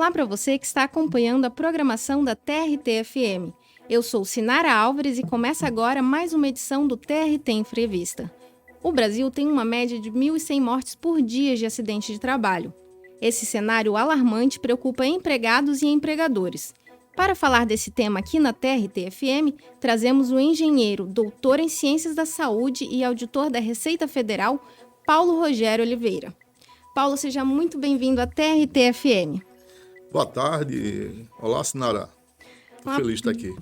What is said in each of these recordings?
Olá para você que está acompanhando a programação da TRT-FM. Eu sou Sinara Álvares e começa agora mais uma edição do TRT Entrevista. O Brasil tem uma média de 1.100 mortes por dia de acidente de trabalho. Esse cenário alarmante preocupa empregados e empregadores. Para falar desse tema aqui na TRT-FM, trazemos o engenheiro, doutor em Ciências da Saúde e auditor da Receita Federal, Paulo Rogério Oliveira. Paulo, seja muito bem-vindo à TRT-FM. Boa tarde. Olá, Sinara. Estou feliz de estar aqui.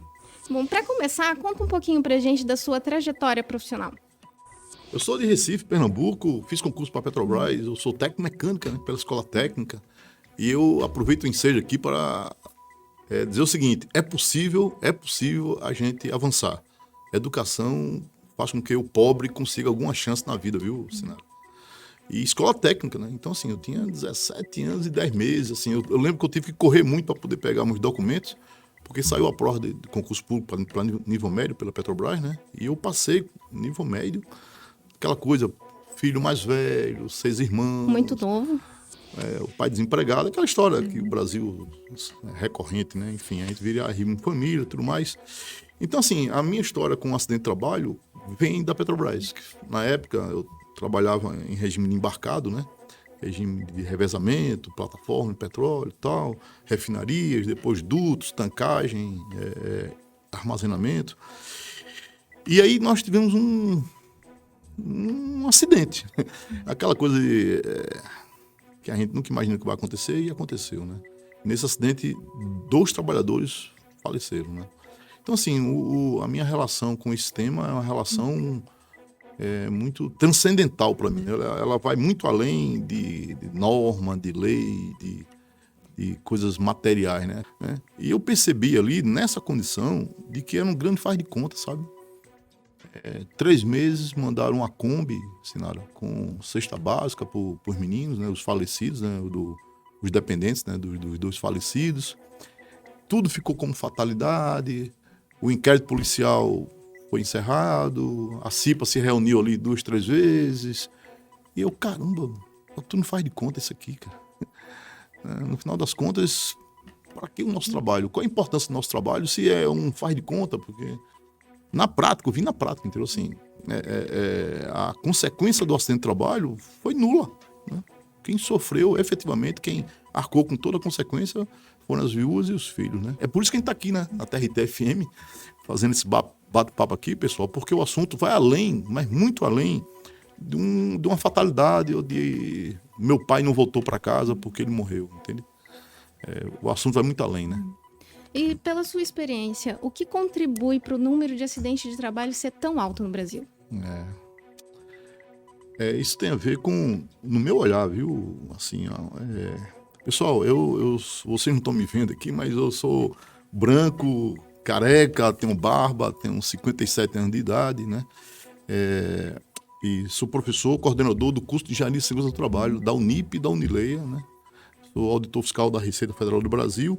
Bom, para começar, conta um pouquinho para a gente da sua trajetória profissional. Eu sou de Recife, Pernambuco, fiz concurso para a Petrobras, eu sou técnico mecânica, né, pela Escola Técnica, e eu aproveito o ensejo aqui para dizer o seguinte: é possível a gente avançar. Educação faz com que o pobre consiga alguma chance na vida, viu, Sinara? E escola técnica, né? Então, assim, eu tinha 17 anos e 10 meses, assim, eu lembro que eu tive que correr muito para poder pegar meus documentos, porque saiu a prova de concurso público para nível médio pela Petrobras, né? E eu passei nível médio, aquela coisa, filho mais velho, 6 irmãos. Muito novo. O pai desempregado, aquela história que o Brasil é recorrente, né? Enfim, a gente vira rima em família e tudo mais. Então, assim, a minha história com o acidente de trabalho vem da Petrobras. Na época, eu trabalhava em regime de embarcado, né? Regime de revezamento, plataforma de petróleo e tal, refinarias, depois dutos, tancagem, armazenamento. E aí nós tivemos um acidente. Aquela coisa que a gente nunca imagina que vai acontecer e aconteceu, né? Nesse acidente, 2 trabalhadores faleceram, né? Então, assim, a minha relação com esse tema é uma relação muito transcendental para mim. Ela vai muito além de norma, de lei, de coisas materiais, né? E eu percebi ali, nessa condição, de que era um grande faz de conta, sabe? 3 meses mandaram uma Kombi, Sinara, com cesta básica para os meninos, né? Os falecidos, né? Os dependentes, né? dos 2 falecidos. Tudo ficou como fatalidade. O inquérito policial foi encerrado, a CIPA se reuniu ali 2, 3 vezes. E eu, caramba, tu não faz de conta isso aqui, cara. No final das contas, para que o nosso trabalho? Qual a importância do nosso trabalho se é um faz de conta? Porque na prática, eu vi na prática, entendeu? Assim, a consequência do acidente de trabalho foi nula, né? Quem sofreu, efetivamente, quem arcou com toda a consequência foram as viúvas e os filhos, né? É por isso que a gente está aqui, né, na TRT-FM, fazendo esse bate-papo aqui, pessoal, porque o assunto vai além, mas muito além de uma fatalidade ou de meu pai não voltou para casa porque ele morreu, entende? O assunto vai muito além, né? E pela sua experiência, o que contribui para o número de acidentes de trabalho ser tão alto no Brasil? Isso tem a ver com, no meu olhar, viu? Assim, pessoal, vocês não estão me vendo aqui, mas eu sou branco, careca, tenho barba, tenho 57 anos de idade, né? E sou professor, coordenador do curso de Engenharia de Segurança do Trabalho, da Unip e da Unileia, né? Sou auditor fiscal da Receita Federal do Brasil.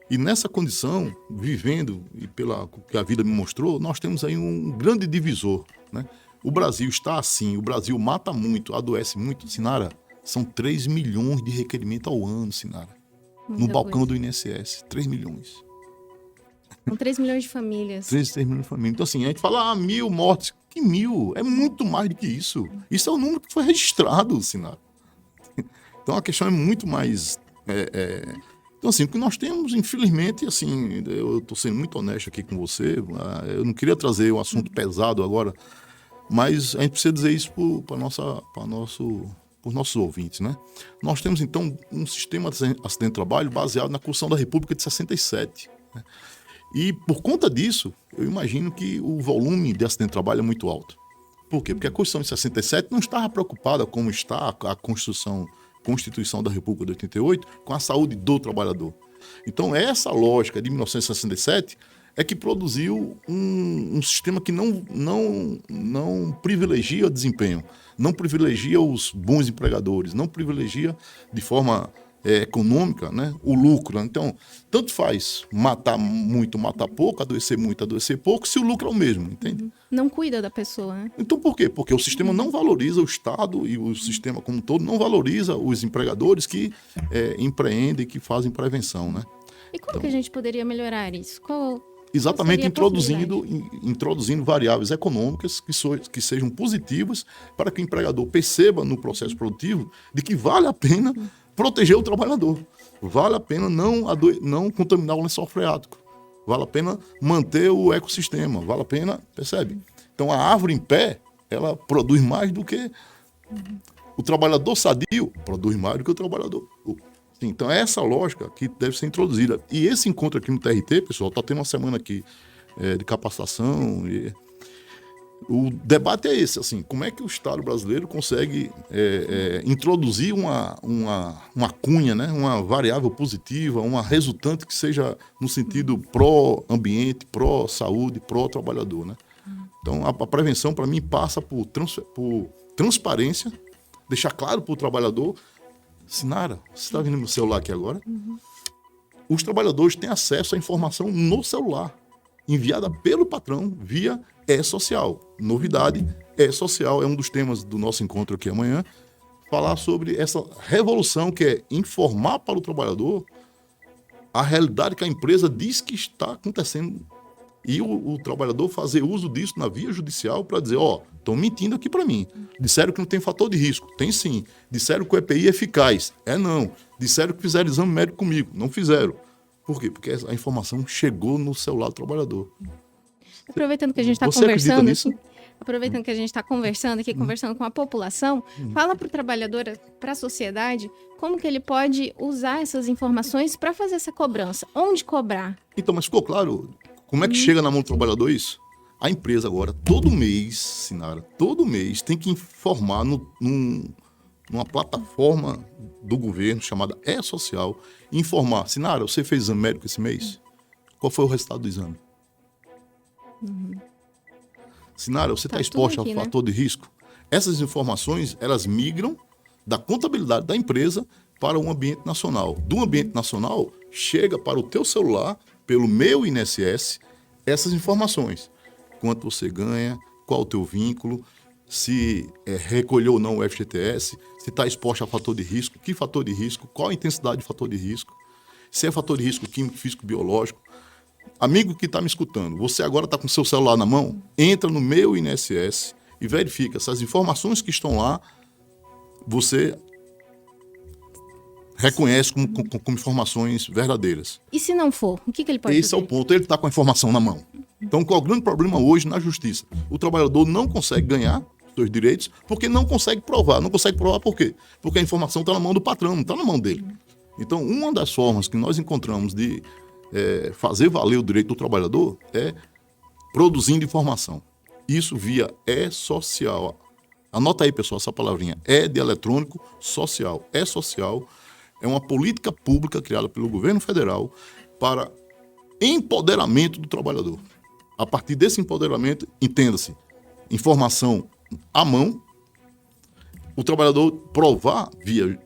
E nessa condição, vivendo, e pela que a vida me mostrou, nós temos aí um grande divisor, né? O Brasil está assim, o Brasil mata muito, adoece muito. Sinara, são 3 milhões de requerimentos ao ano, Sinara. No balcão do INSS, 3 milhões. São 3 milhões de famílias. 3 milhões de famílias. Então, assim, a gente fala, 1.000 mortes. Que 1.000? É muito mais do que isso. Isso é o número que foi registrado, Sinara. Então, a questão é muito mais... Então, assim, o que nós temos, infelizmente, assim, eu estou sendo muito honesto aqui com você, eu não queria trazer um assunto pesado agora, mas a gente precisa dizer isso para os nossos ouvintes, né? Nós temos, então, um sistema de acidente de trabalho baseado na Constituição da República de 67, né? E, por conta disso, eu imagino que o volume de acidente de trabalho é muito alto. Por quê? Porque a Constituição de 67 não estava preocupada como está a Constituição da República de 88 com a saúde do trabalhador. Então, essa lógica de 1967 é que produziu um sistema que não privilegia o desempenho, não privilegia os bons empregadores, não privilegia de forma econômica, né? O lucro. Né? Então, tanto faz matar muito, matar pouco, adoecer muito, adoecer pouco, se o lucro é o mesmo, entende? Não cuida da pessoa, né? Então, por quê? Porque o sistema não valoriza o Estado e o sistema como um todo não valoriza os empregadores que empreendem, que fazem prevenção, né? E como que a gente poderia melhorar isso? Exatamente, seria a introduzindo variáveis econômicas que sejam positivas para que o empregador perceba no processo produtivo de que vale a pena proteger o trabalhador, vale a pena não contaminar o lençol freático, vale a pena manter o ecossistema, vale a pena, percebe? Então a árvore em pé, ela produz mais do que o trabalhador sadio, produz mais do que o trabalhador. Então, é essa lógica que deve ser introduzida. E esse encontro aqui no TRT, pessoal, está tendo uma semana aqui de capacitação. O debate é esse, assim, como é que o Estado brasileiro consegue introduzir uma cunha, né, uma variável positiva, uma resultante que seja no sentido pró-ambiente, pró-saúde, pró-trabalhador, né? Então, a prevenção, para mim, passa por transparência, deixar claro para o trabalhador. Sinara, você está vendo meu celular aqui agora? Os trabalhadores têm acesso à informação no celular, enviada pelo patrão via e-social. Novidade, e-social é um dos temas do nosso encontro aqui amanhã. Falar sobre essa revolução que é informar para o trabalhador a realidade que a empresa diz que está acontecendo. E o trabalhador fazer uso disso na via judicial para dizer, estão mentindo aqui para mim. Disseram que não tem fator de risco. Tem sim. Disseram que o EPI é eficaz. Não. Disseram que fizeram exame médico comigo. Não fizeram. Por quê? Porque a informação chegou no celular do trabalhador. Aproveitando que a gente está conversando aqui, aproveitando que a gente está conversando aqui, conversando com a população, fala para o trabalhador, para a sociedade, como que ele pode usar essas informações para fazer essa cobrança. Onde cobrar? Então, mas ficou claro... Como é que chega na mão do trabalhador isso? A empresa agora, todo mês, Sinara, todo mês tem que informar numa plataforma do governo chamada E-Social, informar, Sinara, você fez exame médico esse mês? Qual foi o resultado do exame? Sinara, você está exposto ao fator de risco? Essas informações, elas migram da contabilidade da empresa para o ambiente nacional. Do ambiente nacional, chega para o teu celular, pelo meu INSS, essas informações. Quanto você ganha, qual o teu vínculo, se recolheu ou não o FGTS, se está exposto a fator de risco, que fator de risco, qual a intensidade de fator de risco, se é fator de risco químico, físico, biológico. Amigo que está me escutando, você agora está com o seu celular na mão, entra no meu INSS e verifica se as informações que estão lá, você reconhece como informações verdadeiras. E se não for, o que ele pode fazer? Esse é o ponto, ele está com a informação na mão. Então, qual é o grande problema hoje na justiça? O trabalhador não consegue ganhar os seus direitos porque não consegue provar. Não consegue provar por quê? Porque a informação está na mão do patrão, não está na mão dele. Então, uma das formas que nós encontramos de fazer valer o direito do trabalhador é produzindo informação. Isso via e-social. Anota aí, pessoal, essa palavrinha. E de eletrônico, social. E-social é uma política pública criada pelo governo federal para empoderamento do trabalhador. A partir desse empoderamento, entenda-se, informação à mão, o trabalhador provar, via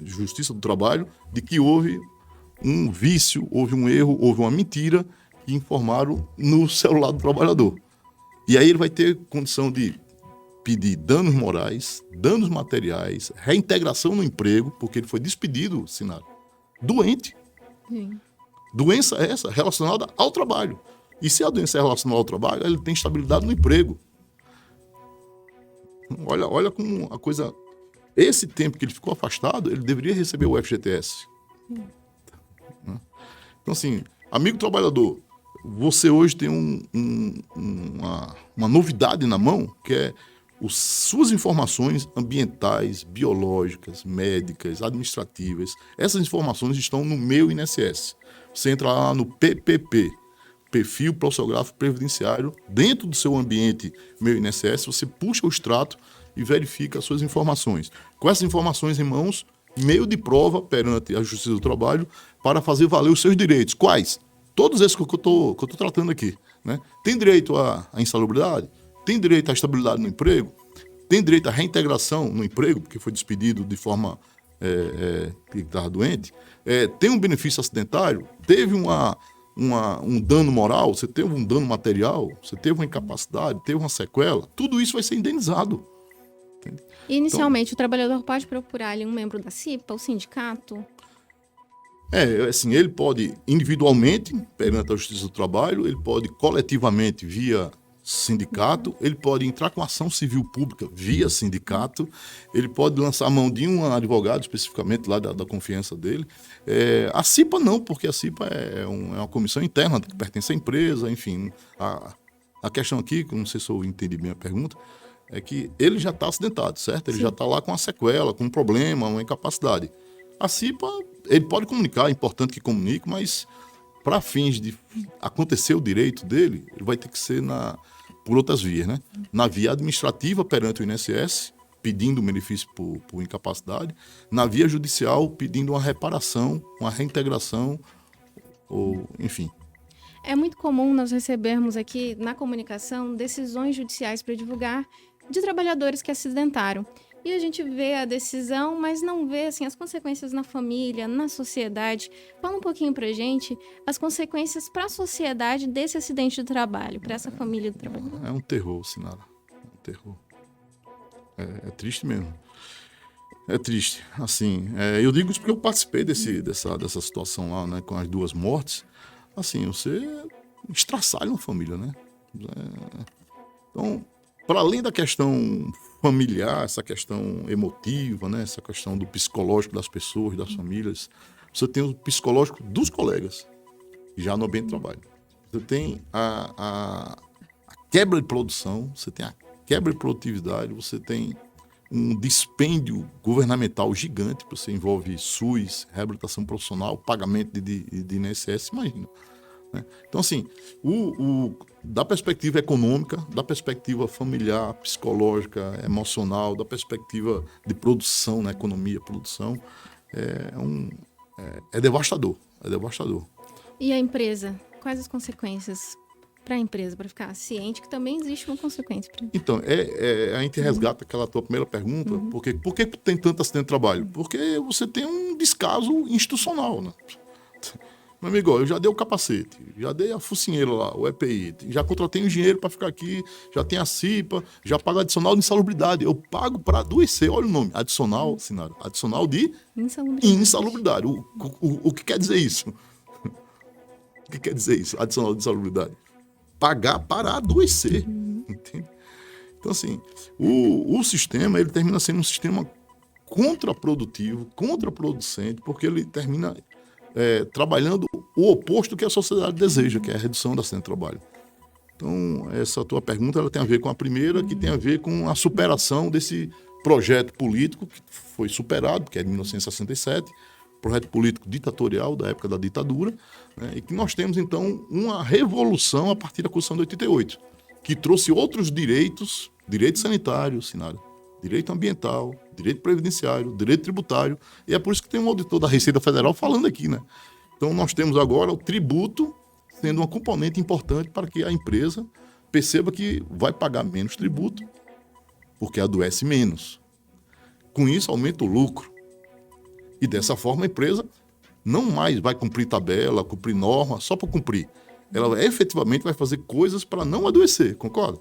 Justiça do Trabalho, de que houve um vício, houve um erro, houve uma mentira que informaram no celular do trabalhador. E aí ele vai ter condição de pedir danos morais, danos materiais, reintegração no emprego, porque ele foi despedido, Sinara, doente. Sim. Doença essa relacionada ao trabalho. E se a doença é relacionada ao trabalho, ele tem estabilidade no emprego. Olha como a coisa... Esse tempo que ele ficou afastado, ele deveria receber o FGTS. Então, assim, amigo trabalhador, você hoje tem uma novidade na mão, que é suas informações ambientais, biológicas, médicas, administrativas. Essas informações estão no meu INSS. Você entra lá no PPP, Perfil Prossográfico Previdenciário, dentro do seu ambiente meu INSS, você puxa o extrato e verifica as suas informações. Com essas informações em mãos, meio de prova perante a Justiça do Trabalho para fazer valer os seus direitos. Quais? Todos esses que eu estou tratando aqui. Né? Tem direito à insalubridade? Tem direito à estabilidade no emprego? Tem direito à reintegração no emprego, porque foi despedido de forma que estava doente, tem um benefício acidentário, teve um dano moral, você teve um dano material, você teve uma incapacidade, teve uma sequela, tudo isso vai ser indenizado. Entende? Inicialmente, o trabalhador pode procurar ali um membro da CIPA, o sindicato? Assim, ele pode individualmente, perante a Justiça do Trabalho, ele pode coletivamente via sindicato, ele pode entrar com ação civil pública via sindicato, ele pode lançar a mão de um advogado especificamente lá da confiança dele. A CIPA não, porque a CIPA é uma comissão interna que pertence à empresa, enfim. A questão aqui, que não sei se eu entendi bem a pergunta, é que ele já está acidentado, certo? Ele já está lá com uma sequela, com um problema, uma incapacidade. A CIPA, ele pode comunicar, é importante que comunique, mas para fins de acontecer o direito dele, ele vai ter que ser por outras vias, né? Na via administrativa perante o INSS, pedindo um benefício por incapacidade, na via judicial, pedindo uma reparação, uma reintegração, ou enfim. É muito comum nós recebermos aqui na comunicação decisões judiciais para divulgar de trabalhadores que acidentaram. E a gente vê a decisão, mas não vê assim, as consequências na família, na sociedade. Fala um pouquinho pra gente as consequências para a sociedade desse acidente de trabalho, para essa família do trabalhador. É um terror, Sinara. É um terror. É triste mesmo. É triste. Assim, eu digo isso porque eu participei dessa situação lá, né, com as 2 mortes. Assim, você estraçalha uma família, né? Então, para além da questão familiar, essa questão emotiva, né, essa questão do psicológico das pessoas, das famílias, você tem o psicológico dos colegas, já no ambiente de trabalho. Você tem a quebra de produção, você tem a quebra de produtividade, você tem um dispêndio governamental gigante, você envolve SUS, reabilitação profissional, pagamento de INSS, imagina. Né? Então, assim, da perspectiva econômica, da perspectiva familiar, psicológica, emocional, da perspectiva de produção, na economia, produção, é devastador, é devastador. E a empresa? Quais as consequências para a empresa, para ficar ciente que também existe uma consequência? Então, a gente resgata aquela tua primeira pergunta, por que tem tanto acidente de trabalho? Porque você tem um descaso institucional, né? Meu amigo, eu já dei o capacete, já dei a focinheira lá, o EPI, já contratei um engenheiro para ficar aqui, já tem a CIPA, já pago adicional de insalubridade. Eu pago para adoecer, olha o nome, adicional, Sinara, adicional de insalubridade. O que quer dizer isso? O que quer dizer isso, adicional de insalubridade? Pagar para adoecer, entende? Então, assim, o sistema, ele termina sendo um sistema contraprodutivo, contraproducente, porque ele termina trabalhando o oposto que a sociedade deseja, que é a redução da acidente de trabalho. Então, essa tua pergunta ela tem a ver com a primeira, que tem a ver com a superação desse projeto político, que foi superado, que é de 1967, projeto político ditatorial da época da ditadura, né, e que nós temos, então, uma revolução a partir da Constituição de 88, que trouxe outros direitos, direito sanitário, Sinara, direito ambiental, direito previdenciário, direito tributário, e é por isso que tem um auditor da Receita Federal falando aqui, né? Então, nós temos agora o tributo sendo uma componente importante para que a empresa perceba que vai pagar menos tributo, porque adoece menos. Com isso, aumenta o lucro. E dessa forma, a empresa não mais vai cumprir tabela, cumprir norma, só para cumprir. Ela efetivamente vai fazer coisas para não adoecer, concorda?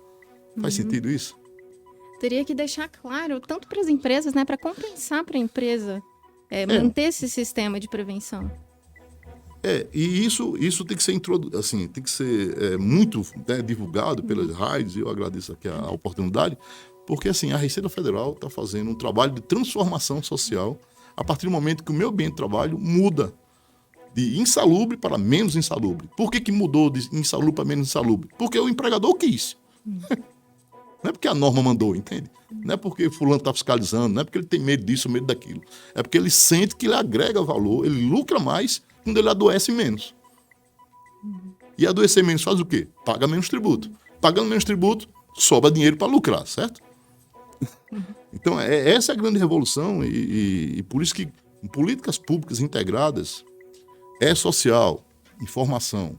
Faz sentido isso? Teria que deixar claro, tanto para as empresas, né, para compensar para a empresa, manter esse sistema de prevenção. E isso tem que ser assim, tem que ser muito, né, divulgado pelas rádios, e eu agradeço aqui a oportunidade, porque assim, a Receita Federal está fazendo um trabalho de transformação social a partir do momento que o meu ambiente de trabalho muda de insalubre para menos insalubre. Por que mudou de insalubre para menos insalubre? Porque o empregador quis. Não é porque a norma mandou, entende? Não é porque fulano está fiscalizando, não é porque ele tem medo disso, medo daquilo. É porque ele sente que ele agrega valor, ele lucra mais quando ele adoece menos. E adoecer menos faz o quê? Paga menos tributo. Pagando menos tributo, sobra dinheiro para lucrar, certo? Então, essa é a grande revolução e por isso que políticas públicas integradas social, informação,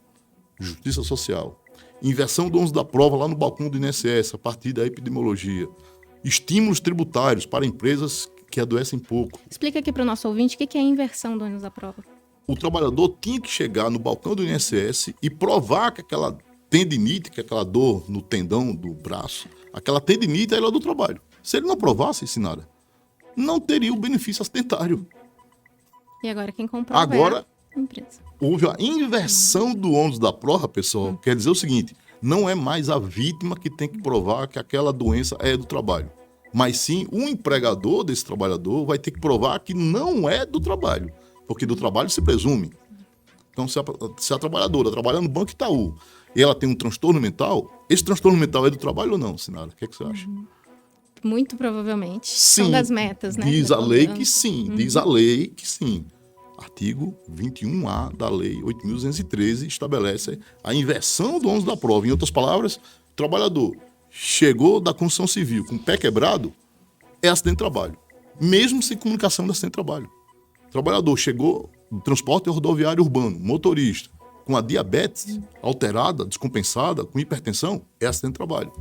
justiça social, inversão do ônus da prova lá no balcão do INSS, a partir da epidemiologia, estímulos tributários para empresas que adoecem pouco. Explica aqui para o nosso ouvinte o que é a inversão do ônus da prova. O trabalhador tinha que chegar no balcão do INSS e provar que aquela tendinite, que é aquela dor no tendão do braço, aquela tendinite era do trabalho. Se ele não provasse, Sinara, não teria o benefício acidentário. E agora quem comprova Agora, é a empresa. houve a inversão do ônus da prova, pessoal. Quer dizer o seguinte, não é mais a vítima que tem que provar que aquela doença é do trabalho, mas sim o empregador desse trabalhador vai ter que provar que não é do trabalho, porque do trabalho se presume. Então, se a trabalhadora trabalha no Banco Itaú e ela tem um transtorno mental, esse transtorno mental é do trabalho ou não, Sinara? O que é que você acha? Muito provavelmente. Sim, São das metas, né? Diz a lei que sim, diz a lei que sim. Artigo 21A da Lei 8.213 estabelece a inversão do ônus da prova. Em outras palavras, o trabalhador chegou da construção civil com o pé quebrado, é acidente de trabalho, mesmo sem comunicação de acidente de trabalho. O trabalhador chegou no transporte rodoviário urbano, motorista, com a diabetes alterada, descompensada, com hipertensão, é acidente de trabalho.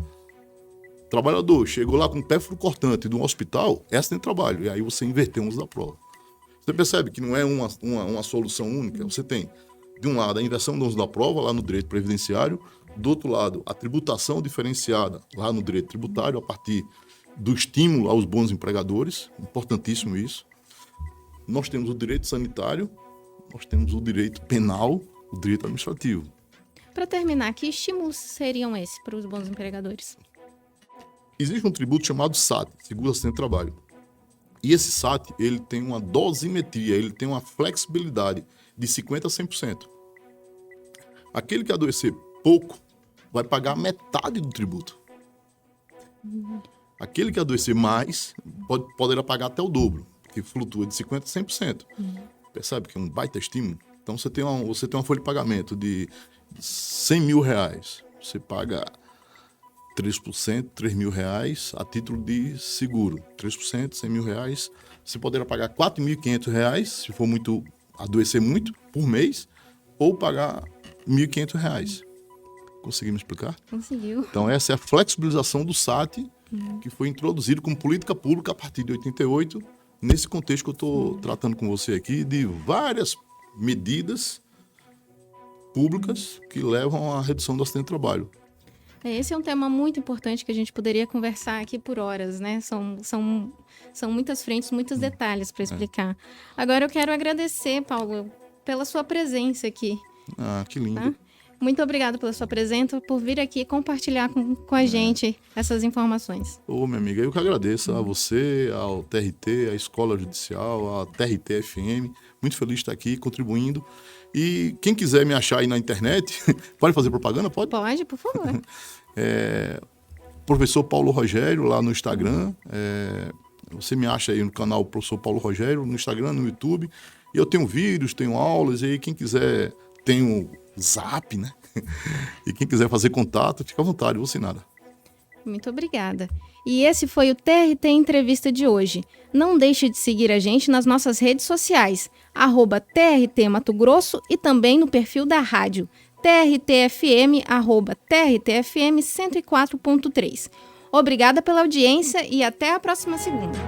O trabalhador chegou lá com o pé cortante de um hospital, é acidente de trabalho. E aí você inverteu o ônus da prova. Você percebe que não é uma solução única. Você tem, de um lado, a inversão do ônus da prova, lá no direito previdenciário, do outro lado, a tributação diferenciada, lá no direito tributário, a partir do estímulo aos bons empregadores, importantíssimo isso. Nós temos o direito sanitário, nós temos o direito penal, o direito administrativo. Para terminar, que estímulos seriam esses para os bons empregadores? Existe um tributo chamado SAT, Seguro Acidente de Trabalho. E esse SAT, ele tem uma dosimetria, ele tem uma flexibilidade de 50% a 100%. Aquele que adoecer pouco vai pagar metade do tributo. Aquele que adoecer mais poderá pagar até o dobro, que flutua de 50% a 100%. Percebe que é um baita estímulo? Então você tem uma folha de pagamento de R$100 mil. Você paga 3%, R$3 mil a título de seguro. 3%, R$100 mil. Você poderá pagar R$4.500, se for adoecer muito, por mês, ou pagar R$1.500. Conseguimos explicar? Conseguiu. Então essa é a flexibilização do SAT, que foi introduzido como política pública a partir de 88, nesse contexto que eu estou tratando com você aqui, de várias medidas públicas que levam à redução do acidente de trabalho. Esse é um tema muito importante que a gente poderia conversar aqui por horas, né? São muitas frentes, muitos detalhes para explicar. Agora eu quero agradecer, Paulo, pela sua presença aqui. Ah, que lindo. Tá? Muito obrigada pela sua presença, por vir aqui compartilhar com a gente essas informações. Ô, minha amiga, eu que agradeço a você, ao TRT, à Escola Judicial, à TRT-FM. Muito feliz de estar aqui contribuindo. E quem quiser me achar aí na internet, pode fazer propaganda? Pode? Pode, por favor. Professor Paulo Rogério, lá no Instagram. Você me acha aí no canal Professor Paulo Rogério, no Instagram, no YouTube. E eu tenho vídeos, tenho aulas, e aí quem quiser, tenho Zap, né? E quem quiser fazer contato, fica à vontade, vou nada. Muito obrigada. E esse foi o TRT Entrevista de hoje. Não deixe de seguir a gente nas nossas redes sociais, @TRT Mato Grosso e também no perfil da rádio, TRTFM, @TRTFM 104.3. Obrigada pela audiência e até a próxima segunda.